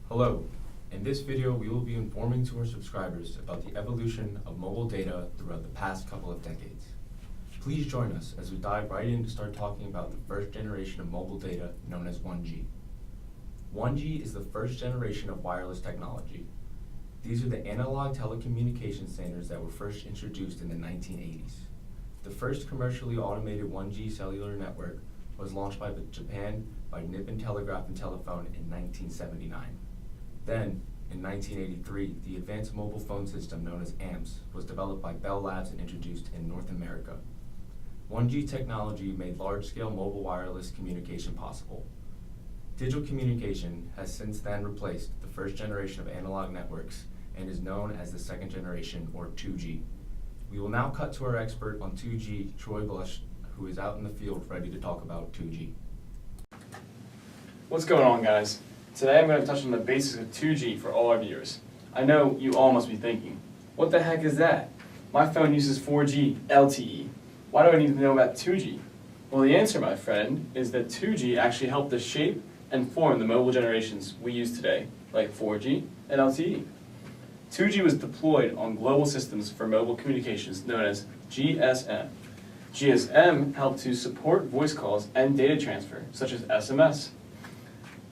Hello. In this video, we will be informing to our subscribers about the evolution of mobile data throughout the past couple of decades. Please join us as we dive right in to start talking about the first generation of mobile data known as 1G. 1G is the first generation of wireless technology. These are the analog telecommunication standards that were first introduced in the 1980s. The first commercially automated 1G cellular network was launched by Japan by Nippon Telegraph and Telephone in 1979. Then, in 1983, the advanced mobile phone system known as AMPS was developed by Bell Labs and introduced in North America. 1G technology made large-scale mobile wireless communication possible. Digital communication has since then replaced the first generation of analog networks and is known as the second generation, or 2G. We will now cut to our expert on 2G, Troy Blush, who is out in the field ready to talk about 2G. What's going on, guys? Today I'm going to touch on the basics of 2G for all our viewers. I know you all must be thinking, what the heck is that? My phone uses 4G LTE. Why do I need to know about 2G? Well, the answer, my friend, is that 2G actually helped to shape and form the mobile generations we use today, like 4G and LTE. 2G was deployed on global systems for mobile communications known as GSM. GSM helped to support voice calls and data transfer, such as SMS.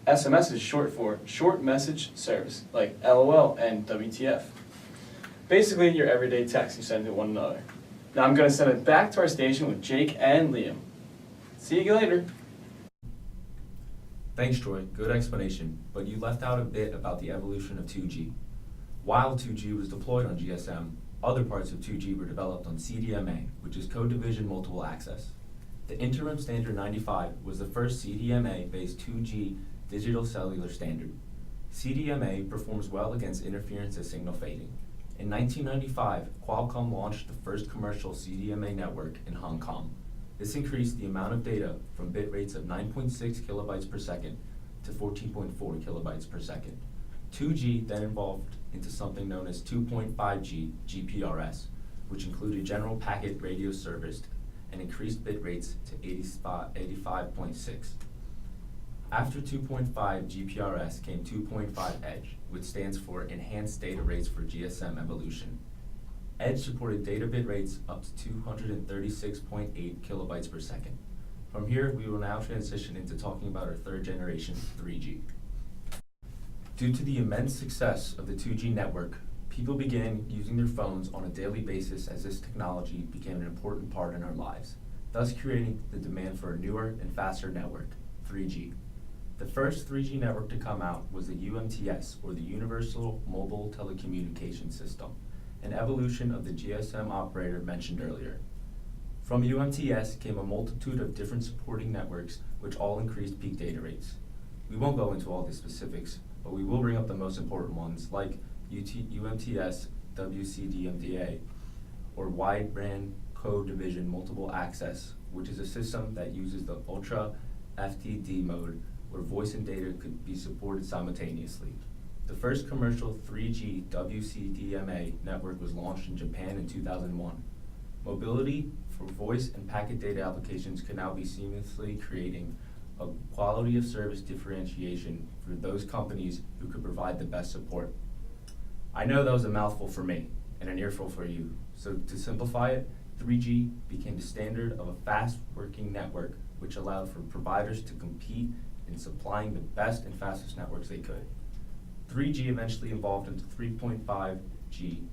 SMS is short for short message service, like LOL and WTF. Basically, your everyday text you send to one another. Now I'm going to send it back to our station with Jake and Liam. See you later. Thanks, Troy. Good explanation, but you left out a bit about the evolution of 2G. While 2G was deployed on GSM, other parts of 2G were developed on CDMA, which is Code Division Multiple Access. The Interim Standard 95 was the first CDMA-based 2G digital cellular standard. CDMA performs well against interference and signal fading. In 1995, Qualcomm launched the first commercial CDMA network in Hong Kong. This increased the amount of data from bit rates of 9.6 kilobytes per second to 14.4 kilobytes per second. 2G then evolved into something known as 2.5G GPRS, which included general packet radio service and increased bit rates to 85.6. After 2.5 GPRS came 2.5 Edge, which stands for Enhanced Data Rates for GSM Evolution. Edge supported data bit rates up to 236.8 kilobytes per second. From here, we will now transition into talking about our third generation, 3G. Due to the immense success of the 2G network, people began using their phones on a daily basis as this technology became an important part in our lives, thus creating the demand for a newer and faster network, 3G. The first 3G network to come out was the UMTS, or the Universal Mobile Telecommunications System, an evolution of the GSM operator mentioned earlier. From UMTS came a multitude of different supporting networks which all increased peak data rates. We won't go into all the specifics, but we will bring up the most important ones like UMTS WCDMA, or Wideband Code Division Multiple Access, which is a system that uses the Ultra FDD mode where voice and data could be supported simultaneously. The first commercial 3G WCDMA network was launched in Japan in 2001. Mobility for voice and packet data applications could now be seamlessly creating a quality of service differentiation for those companies who could provide the best support. I know that was a mouthful for me and an earful for you. So to simplify it, 3G became the standard of a fast working network which allowed for providers to compete in supplying the best and fastest networks they could. 3G eventually evolved into 3.5G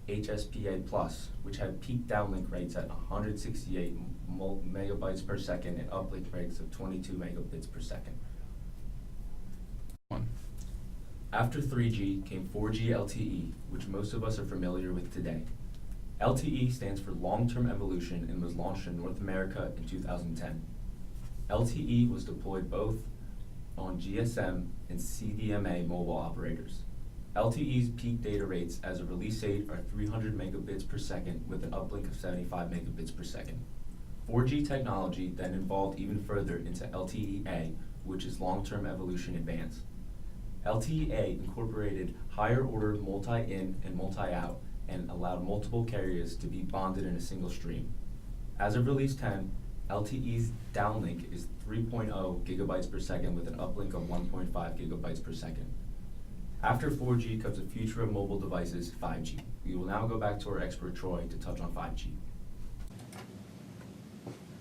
HSPA+, which had peak downlink rates at 168 megabytes per second and uplink rates of 22 megabits per second. After 3G came 4G LTE, which most of us are familiar with today. LTE stands for Long-Term Evolution and was launched in North America in 2010. LTE was deployed both on GSM and CDMA mobile operators. LTE's peak data rates as a release date are 300 megabits per second with an uplink of 75 megabits per second. 4G technology then evolved even further into LTE-A, which is Long-Term Evolution Advanced. LTE-A incorporated higher order multi-in and multi-out and allowed multiple carriers to be bonded in a single stream. As of release 10, LTE's downlink is 3.0 gigabytes per second with an uplink of 1.5 gigabytes per second. After 4G comes the future of mobile devices, 5G. We will now go back to our expert Troy to touch on 5G.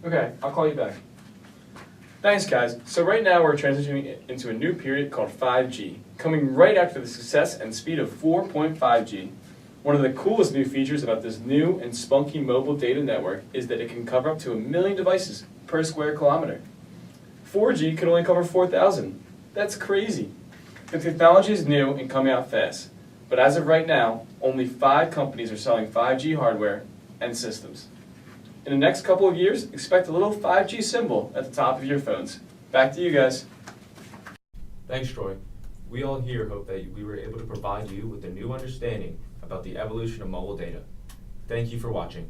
Okay, I'll call you back. Thanks, guys. So right now we're transitioning into a new period called 5G, coming right after the success and speed of 4.5G. One of the coolest new features about this new and spunky mobile data network is that it can cover up to 1 million devices per square kilometer. 4G can only cover 4,000. That's crazy. The technology is new and coming out fast, but as of right now, only 5 companies are selling 5G hardware and systems. In the next couple of years, expect a little 5G symbol at the top of your phones. Back to you guys. Thanks, Troy. We all here hope that we were able to provide you with a new understanding about the evolution of mobile data. Thank you for watching.